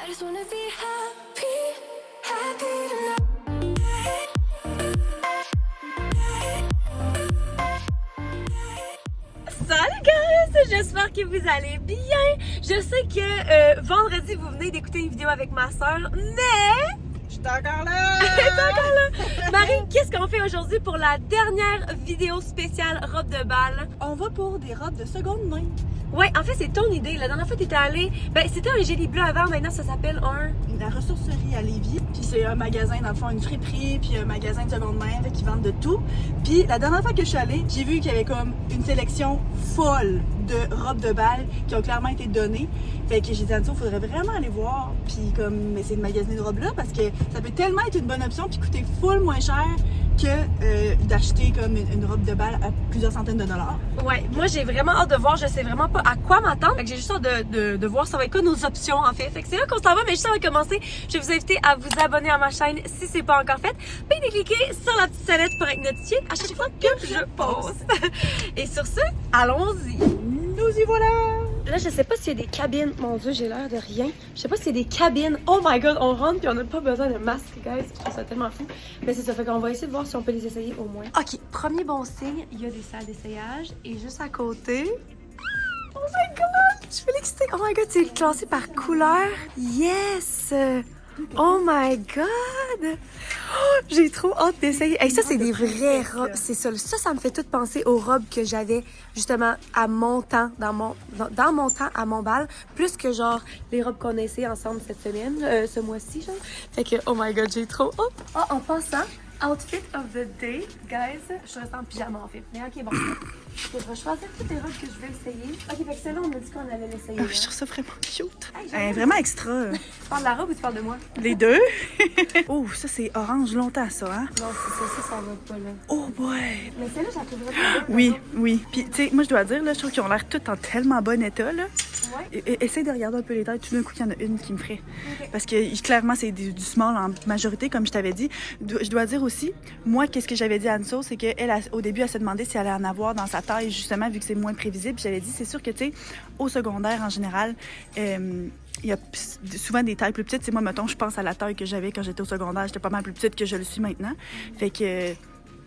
I just wanna be happy, happy tonight. Salut guys! J'espère que vous allez bien. Je sais que vendredi vous venez d'écouter une vidéo avec ma soeur, mais... Je suis encore là! T'es encore là! Marie, qu'est-ce qu'on fait aujourd'hui pour la dernière vidéo spéciale robe de bal? On va pour des robes de seconde main. Ouais, en fait c'est ton idée. La dernière fois t'étais allée, c'était un génie bleu avant, maintenant ça s'appelle La ressourcerie à Lévis. Puis c'est un magasin, dans le fond, une friperie, puis un magasin de seconde main, fait qu'ils vendent de tout. Puis la dernière fois que je suis allée, j'ai vu qu'il y avait comme une sélection folle de robes de bal qui ont clairement été données. Fait que j'ai dit à Anso, il faudrait vraiment aller voir, puis comme essayer de magasiner de robes là, parce que ça peut tellement être une bonne option, puis coûter full moins cher que d'acheter comme une robe de bal à plusieurs centaines de dollars. Ouais, moi j'ai vraiment hâte de voir, je sais vraiment pas à quoi m'attendre. Fait que j'ai juste hâte de voir ça va être quoi nos options en fait. Fait que c'est là qu'on s'en va, mais juste avant de commencer, je vais vous inviter à vous abonner à ma chaîne si c'est pas encore fait. Puis de cliquer sur la petite sonnette pour être notifié à chaque fois que je poste. Et sur ce, allons-y! Nous y voilà! Là, je sais pas s'il y a des cabines. Mon Dieu, j'ai l'air de rien. Je sais pas s'il y a des cabines. Oh my god, on rentre puis on n'a pas besoin de masque, guys. Je trouve ça tellement fou. Mais c'est ça, fait qu'on va essayer de voir si on peut les essayer au moins. Ok, premier bon signe, il y a des salles d'essayage. Et juste à côté... Oh my god, je suis excitée. Oh my god, c'est classé par couleur. Yes! Oh my god! Oh, j'ai trop hâte d'essayer. Hey, ça, c'est des vraies robes. C'est ça. Ça me fait tout penser aux robes que j'avais justement à mon temps, dans mon temps, à mon bal. Plus que genre les robes qu'on a essayées ensemble cette semaine, ce mois-ci, genre. Fait que, oh my god, j'ai trop hâte. Oh, en passant, outfit of the day, guys. Je suis restée en pyjama en fait. Mais ok, bon. Je vais choisir toutes les robes que je vais essayer. Ok, fait que celle-là, on a dit qu'on allait l'essayer. Je trouve ça vraiment cute. Hey, Vraiment extra. Tu parles de la robe ou tu parles de moi? Les deux. Oh, ça c'est orange longtemps ça, hein? Non, c'est ça va pas là. Oh boy! Mais celle-là, je la trouve vraiment belle. Oui, oui. Puis tu sais, moi je dois dire, là, je trouve qu'ils ont l'air tous en tellement bon état, là. Ouais. Essaye de regarder un peu les tailles. Tout d'un coup, il y en a une qui me ferait. Ok. Parce que clairement, c'est du small en majorité, comme je t'avais dit. Je dois dire aussi, moi, qu'est-ce que j'avais dit à Anso, c'est qu'elle, au début, elle se demandait si elle allait en avoir dans sa taille, justement, vu que c'est moins prévisible. Puis j'avais dit, c'est sûr que, tu sais, au secondaire, en général, il y a souvent des tailles plus petites. C'est moi, mettons, je pense à la taille que j'avais quand j'étais au secondaire. J'étais pas mal plus petite que je le suis maintenant. Fait que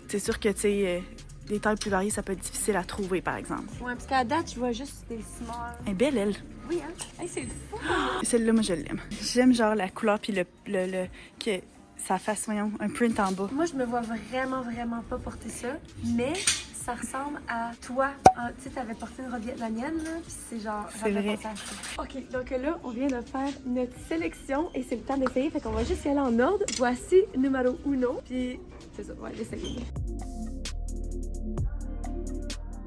c'est sûr que, tu sais, des tailles plus variées, ça peut être difficile à trouver, par exemple. Ouais, parce qu'à date, je vois juste des small. Elle est belle, elle. Oui, hein? Hey, c'est le fou! Celle-là, moi, je l'aime. J'aime, genre, la couleur puis que ça fasse, voyons, un print en bas. Moi, je me vois vraiment pas porter ça, mais ça ressemble à toi. Tu sais, t'avais porté une robe vietnamienne, là, puis c'est genre... C'est vrai. Pensé à ça. OK, donc là, on vient de faire notre sélection et c'est le temps d'essayer, fait qu'on va juste y aller en ordre. Voici numéro 1, puis c'est ça, on va l'essayer.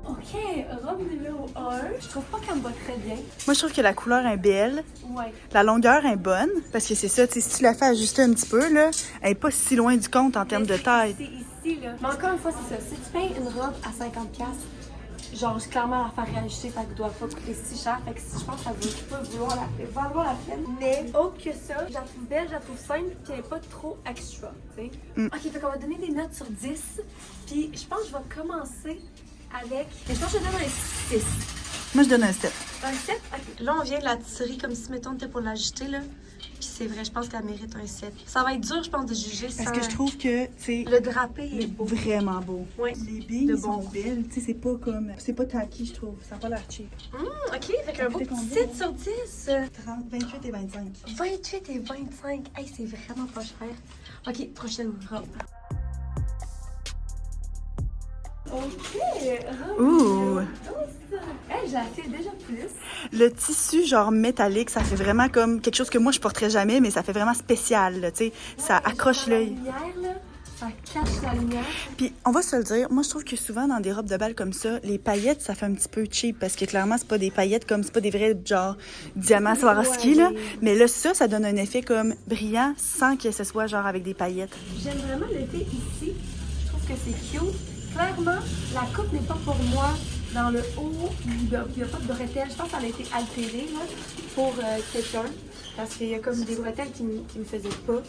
OK, robe numéro 1. Je trouve pas qu'elle me va très bien. Moi, je trouve que la couleur est belle. Ouais. La longueur est bonne. Parce que c'est ça, tu sais, si tu la fais ajuster un petit peu, là, elle est pas si loin du compte en termes de taille. C'est ici, là. Mais encore une fois, c'est ça. Si tu payes une robe à 50$, genre, clairement, la faire réajuster, ça ne doit pas coûter si cher. Fait que je pense que ça va pas valoir la peine. Mais autre que ça, je la trouve belle, je la trouve simple, puis elle n'est pas trop extra, tu sais. OK, fait qu'on va donner des notes sur 10. Puis je pense que je vais commencer avec... Je pense que je donne un 6. Moi, je donne un 7. Un 7? OK. Là, on vient de la tirer comme si, mettons, t'es pour l'ajuster, là. Puis c'est vrai, je pense qu'elle mérite un 7. Ça va être dur, je pense, de juger sans... Parce que je trouve que, tu sais, Le drapé est beau. vraiment beau. Ouais. Les billes De sont bon. belles. Tu sais, c'est pas comme... C'est pas tacky, je trouve. Ça n'a pas l'air cheap. OK, fait qu'un beau Coûté combien, 7 hein? sur 10. 30, 28 et 25. 28 et 25. Hey, c'est vraiment pas cher. OK, prochaine robe. OK, robe Ouh. numéro 12. Hey, je la fais déjà plus. Le tissu, genre métallique, ça fait vraiment comme quelque chose que moi, je porterais jamais, mais ça fait vraiment spécial, là, tu sais. Ça accroche La l'œil. lumière, là, ça cache la lumière. Puis, on va se le dire, moi, je trouve que souvent, dans des robes de bal comme ça, les paillettes, ça fait un petit peu cheap, parce que clairement, c'est pas des paillettes comme, c'est pas des vrais, genre, diamants Swarovski, Ouais. là. Mais là, ça donne un effet comme brillant, sans que ce soit, genre, avec des paillettes. J'aime vraiment l'effet ici. Je trouve que c'est cute. Clairement, la coupe n'est pas pour moi. Dans le haut, il n'y a pas de bretelles. Je pense qu'elle a été altérée là, pour quelqu'un. Parce qu'il y a comme des bretelles qui me faisaient pas.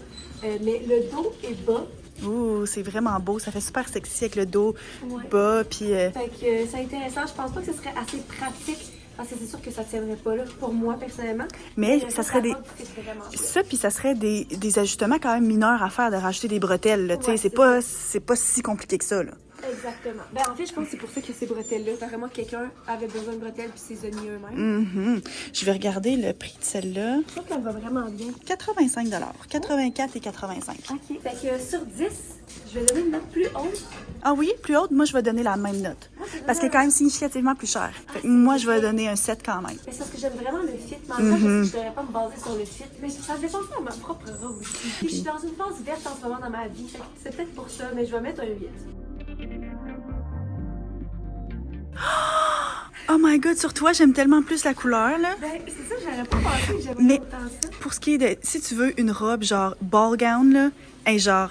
Mais le dos est bas. Ouh, c'est vraiment beau. Ça fait super sexy avec le dos Ouais. bas. Puis, Fait que c'est intéressant. Je pense pas que ce serait assez pratique Parce que c'est sûr que ça tiendrait pas là, pour moi, personnellement. Mais le ça serait des... robe fit vraiment bien. Ça, puis ça serait des ajustements quand même mineurs à faire, de rajouter des bretelles, là, tu sais. Ouais, c'est pas si compliqué que ça, là. Exactement. Ben, en fait, je pense que c'est pour ça que ces bretelles-là, vraiment, quelqu'un avait besoin de bretelles puis s'est mis eux-mêmes. Je vais regarder le prix de celle-là. Je trouve qu'elle va vraiment bien. 85 84 et 85. OK. Fait que sur 10, je vais donner une note plus haute. Ah oui, plus haute, moi, je vais donner la même note. Parce qu'elle est quand même significativement plus chère. Fait que moi, je vais donner un 7 quand même. Mais c'est parce que j'aime vraiment le fit. Mais en même temps, je devrais pas me baser sur le fit. Mais ça fait penser à ma propre robe aussi. Puis je suis dans une phase verte en ce moment dans ma vie. Fait que c'est peut-être pour ça, mais je vais mettre un 8. Oh my god, sur toi, j'aime tellement plus la couleur, là. Ben, c'est ça, j'aurais pas pensé que j'aimerais Mais autant ça. pour ce qui est de... Si tu veux une robe genre ball gown, là, elle est genre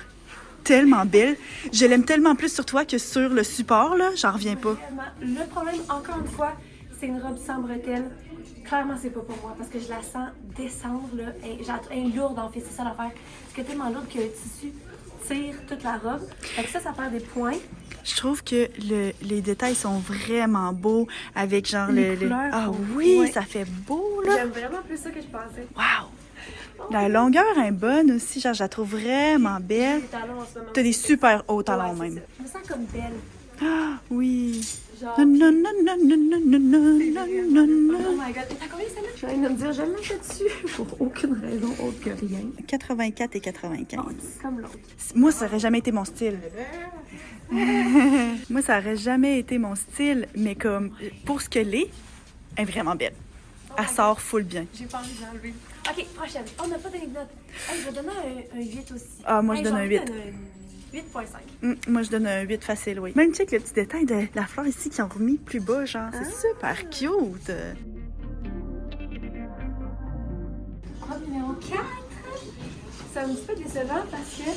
tellement belle. Je l'aime tellement plus sur toi que sur le support, là. J'en reviens pas. Vraiment. Le problème, encore une fois, c'est une robe sans bretelles. Clairement, c'est pas pour moi parce que je la sens descendre, là. Elle est lourde, en fait, c'est ça l'affaire. Parce qu'elle est tellement lourde que le tissu tire toute la robe. Fait que ça perd des points. Je trouve que les détails sont vraiment beaux avec genre Les couleurs Ah sont- oui, ouais. ça fait beau, là. J'aime vraiment plus ça que je pensais. Wow! La longueur est bonne aussi, genre, je la trouve vraiment belle. Les talons en ce moment. T'as des super hauts talons, Ouais, c'est même. ça. Je me sens comme belle. Ah, oui. Genre. Non, non, non, non, non, non, non, non, C'est non, vraiment- non, Oh non. my god, t'as combien ça met? Je viens de me dire, je l'ai dessus pour aucune raison autre que rien. 84 et 95. Comme l'autre. Moi, ça aurait jamais été mon style. Moi, ça aurait jamais été mon style, mais comme, pour ce qu'elle est vraiment belle. Elle sort full bien. J'ai pas envie de l'enlever. Ok, prochaine. On n'a pas donné de note. Hey, je vais donner un 8 aussi. Ah, moi, je donne un 8. 8.5. Moi, je donne un 8 facile, oui. Même check le petit détail de la fleur ici qu'ils ont remis plus bas, genre. C'est super cute. Robe numéro 4. C'est un petit peu décevant parce que...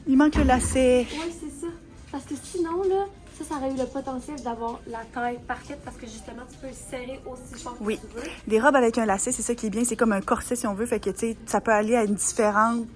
Il manque le lacet. Oui, c'est ça. Parce que sinon, là, ça aurait eu le potentiel d'avoir la taille parfaite parce que justement, tu peux le serrer aussi fort Oui. que tu veux. Des robes avec un lacet, c'est ça qui est bien. C'est comme un corset, si on veut. Fait que, tu sais, ça peut aller à une différente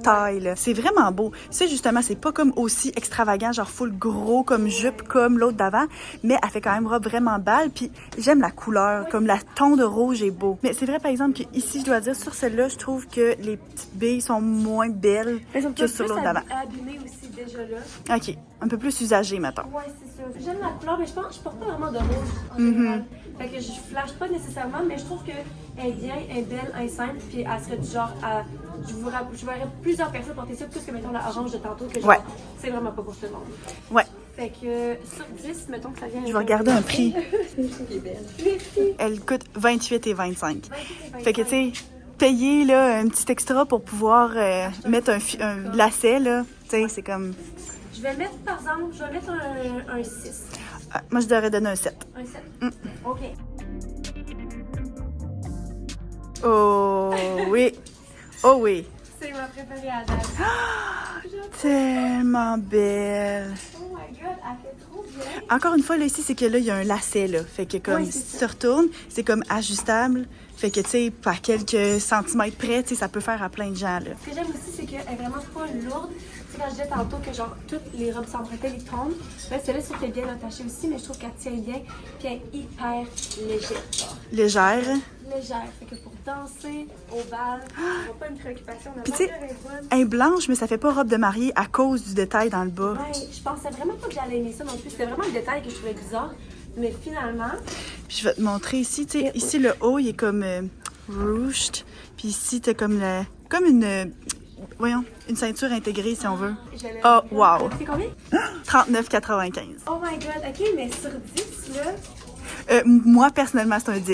taille, là. C'est vraiment beau. Ça, justement, c'est pas comme aussi extravagant, genre full gros comme jupe, comme l'autre d'avant, mais elle fait quand même robe vraiment belle. Puis j'aime la couleur, comme la ton de rouge est beau. Mais c'est vrai, par exemple, que ici, je dois dire, sur celle-là, je trouve que les petites billes sont moins belles que sur l'autre d'avant. Abîmé aussi déjà là. OK. Un peu plus usagé, mettons. Ouais, c'est ça. J'aime la couleur, mais je pense que je porte pas vraiment de rouge en général. Fait que je flash pas nécessairement, mais je trouve qu'elle est bien, elle est belle, elle est simple, puis elle serait du genre à... Je verrais plusieurs personnes porter ça, plus que mettons la orange de tantôt, que genre, Ouais. c'est vraiment pas pour tout le monde. Ouais. Fait que sur 10, mettons que ça vient... Je vais regarder un prix. Elle est belle. Elle coûte 28 et 25. 28 et Fait que, tu sais, payer là, un petit extra pour pouvoir mettre un lacet, là, tu sais, c'est comme... Je vais mettre, par exemple, je vais mettre un 6. Ah, moi, je devrais donner un 7. Un 7. OK. Oh oui. Oh oui. C'est ma préférée à date. Tellement belle. Oh my god, elle fait trop bien. Encore une fois, là, ici, c'est que là, il y a un lacet, là. Fait que comme, Ouais, si c'est tu te retournes, c'est comme ajustable. Fait que, tu sais, à quelques centimètres près, tu sais, ça peut faire à plein de gens, là. Ce que j'aime aussi, c'est qu'elle est vraiment pas lourde. Tu sais, quand je disais tantôt que genre toutes les robes sans bretelles, ils tombent. Là, celle-là, c'est qu'elle est bien attachée aussi, mais je trouve qu'elle tient bien. Puis elle est hyper légère. Légère. Légère. Fait que pour danser au bal, c'est pas une préoccupation. La Puis, tu sais, longueur est bonne. elle est blanche, mais ça fait pas robe de mariée à cause du détail dans le bas. Ouais, je pensais vraiment pas que j'allais aimer ça non plus. C'était vraiment le détail que je trouvais bizarre. Mais finalement, Puis je vais te montrer ici, tu sais, ici le haut, il est comme ruched. Puis ici, t'as comme une ceinture intégrée si on veut. je l'ai. Oh, wow. C'est combien? 39,95. Oh my god, ok, mais sur 10, là. Moi, personnellement, c'est un 10.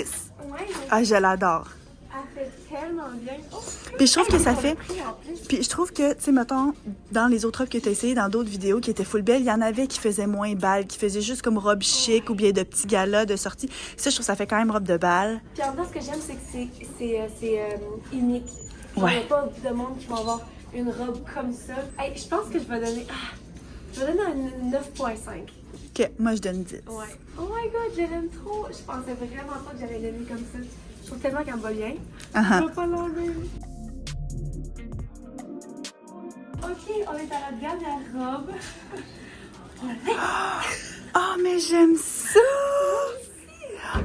Ouais, mais Ah, je l'adore. elle fait tellement bien. Oh, Puis je trouve que ça on a fait... pris en plus. Puis je trouve que, tu sais, mettons, dans les autres robes que tu as essayées, dans d'autres vidéos qui étaient full belles, il y en avait qui faisaient moins bal, qui faisaient juste comme robe chic ou bien de petits galas de sortie. Ça, je trouve que ça fait quand même robe de bal. Puis en même temps, ce que j'aime, c'est que c'est unique. Genre, Ouais. il n'y a pas de monde qui va avoir une robe comme ça. Hey, je pense que je vais donner... je vais donner un 9.5. OK, moi, je donne 10. Ouais. Oh my god, je l'aime trop. Je pensais vraiment pas que j'allais l'aimer comme ça. Je trouve tellement qu'elle me va bien. Uh-huh. Je vais pas l'enlever. Ok, on est à la dernière robe. Oh, mais j'aime ça!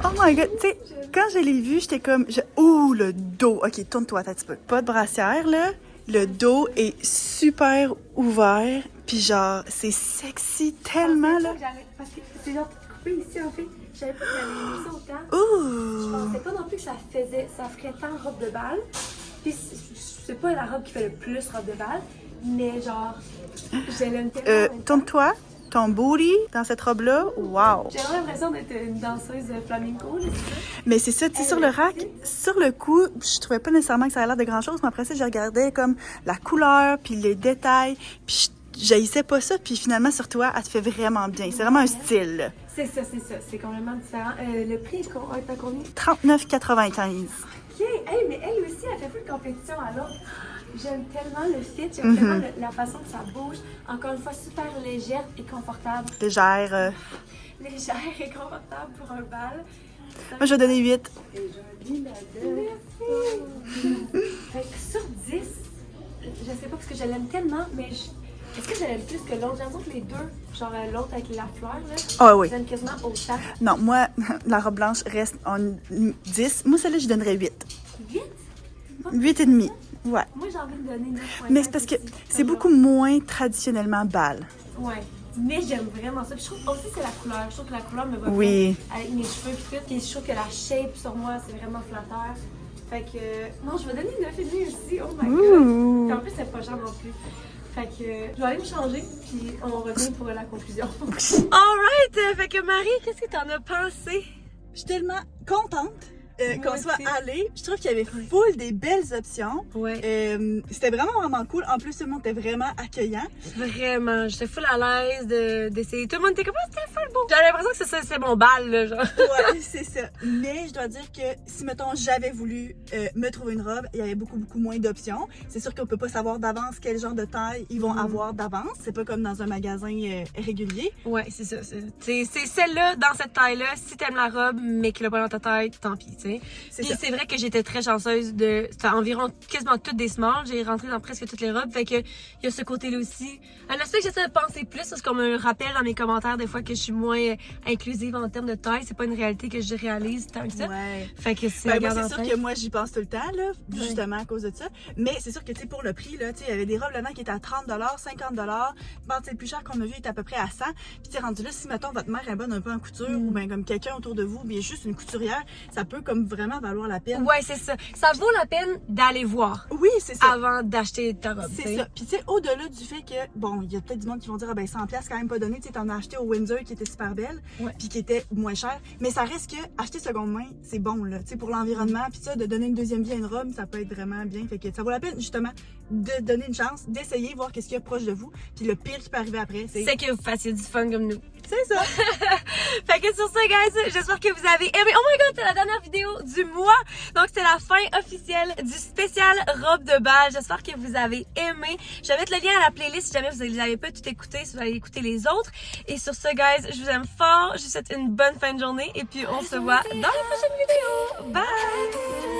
Oh my god, tu sais, quand je l'ai vu, j'étais comme, ouh, le dos. Ok, tourne-toi un petit peu. Pas de brassière, là. Le dos est super ouvert, puis genre, c'est sexy tellement, là. Parce que c'est genre tout coupé ici, en fait. Je savais pas que j'allais aimer ça autant. Je Ouh! pensais pas non plus que ça ferait tant robe de bal. Puis c'est pas la robe qui fait le plus robe de bal, mais genre, je l'aime tellement. Tourne-toi, ton booty dans cette robe-là, wow! J'ai vraiment l'impression d'être une danseuse flamenco, là, c'est ça? Mais c'est ça, tu sais, sur le rack, sur le coup, je trouvais pas nécessairement que ça avait l'air de grand-chose, mais après ça, je regardais comme la couleur, puis les détails, puis j'haïssais pas ça, puis finalement, sur toi, elle te fait vraiment bien. C'est vraiment un style, là. C'est ça, c'est complètement différent. Le prix est à combien? 39,95. Ok, hey, mais elle aussi, elle fait plus de compétition alors. J'aime tellement le fit, j'aime tellement la façon que ça bouge. Encore une fois, super légère et confortable. Légère. Légère et confortable pour un bal. Moi, je vais donner 8. Fait que sur 10, je sais pas parce que je l'aime tellement, mais est-ce que je l'aime plus que l'autre? J'ai l'impression que les deux, genre l'autre avec la fleur, là, Ah oui. je l'aime quasiment autant. Non, moi, la robe blanche reste en 10. Moi, celle-là, je donnerais 8. 8? 8,5. Ouais. Moi, j'ai envie de donner 9,5. Mais c'est parce que c'est beaucoup moins traditionnellement bal. Ouais. Mais j'aime vraiment ça. Puis je trouve aussi c'est la couleur. Je trouve que la couleur me va Oui. bien avec mes cheveux et tout. Puis je trouve que la shape sur moi, c'est vraiment flatteur. Fait que... Non, je vais donner 9,5 aussi. Oh my god. Puis en plus, c'est pas cher non plus. Fait que je vais aller me changer, puis on revient pour la conclusion. Alright! Fait que Marie, qu'est-ce que t'en as pensé? Je suis tellement contente qu'on Moi soit aussi. allé. Je trouve qu'il y avait full des belles options. Ouais. C'était vraiment cool. En plus, tout le monde était vraiment accueillant. Vraiment, j'étais full à l'aise d'essayer. Tout le monde était comme, c'était full beau. J'avais l'impression que c'est mon bal, là, genre. Ouais, c'est ça. Mais je dois dire que si, mettons, j'avais voulu me trouver une robe, il y avait beaucoup moins d'options. C'est sûr qu'on peut pas savoir d'avance quel genre de taille ils vont avoir d'avance. C'est pas comme dans un magasin régulier. Ouais, c'est ça. C'est celle-là, dans cette taille-là, si t'aimes la robe, mais qu'elle a pas dans ta taille, tant pis, tu sais. C'est Puis ça. c'est vrai que j'étais très chanceuse de... C'était environ quasiment toutes des smalls. J'ai rentré dans presque toutes les robes. Fait que il y a ce côté-là aussi. Un aspect que j'essaie de penser plus, parce qu'on me rappelle dans mes commentaires des fois que je suis moins inclusive en termes de taille. C'est pas une réalité que je réalise tant que ça. Ouais. Fait que c'est Ben, à moi, garder en c'est sûr tête. que moi, j'y pense tout le temps, là, justement à cause de ça. Mais c'est sûr que, tu sais, pour le prix, là, tu sais, il y avait des robes là-dedans qui étaient à 30 50 Bon, tu sais, le plus cher qu'on a vu est à peu près à 100. Puis, tu sais, rendu là, si, mettons, votre mère est bonne un peu en couture, ou bien comme quelqu'un autour de vous, bien juste une couturière, ça peut comme vraiment valoir la peine. Ouais, c'est ça. Ça vaut la peine d'aller voir Oui, c'est ça. avant d'acheter ta robe. C'est t'sais. ça. Puis, tu sais, au-delà du fait que, bon, il y a peut-être du monde qui vont dire, ah ben, 100$ quand même pas donné. Tu sais, t'en as acheté au Windsor qui était super belle, Ouais. puis qui était moins cher. Mais ça reste que, acheter seconde main, c'est bon, là. Tu sais, pour l'environnement, puis ça, de donner une deuxième vie à une robe, ça peut être vraiment bien. Fait que ça vaut la peine, justement, de donner une chance, d'essayer, voir qu'est-ce qu'il y a proche de vous. Puis le pire qui peut arriver après, C'est que vous fassiez du fun comme nous. C'est ça. Fait que sur ça, guys, j'espère que vous avez aimé. Oh my god, c'est la dernière vidéo du mois. Donc, c'est la fin officielle du spécial robe de bal. J'espère que vous avez aimé. Je vais mettre le lien à la playlist si jamais vous ne les avez pas tout écouté, si vous allez écouter les autres. Et sur ce, guys, je vous aime fort. Je vous souhaite une bonne fin de journée. Et puis, on se voit dans la prochaine vidéo. Bye!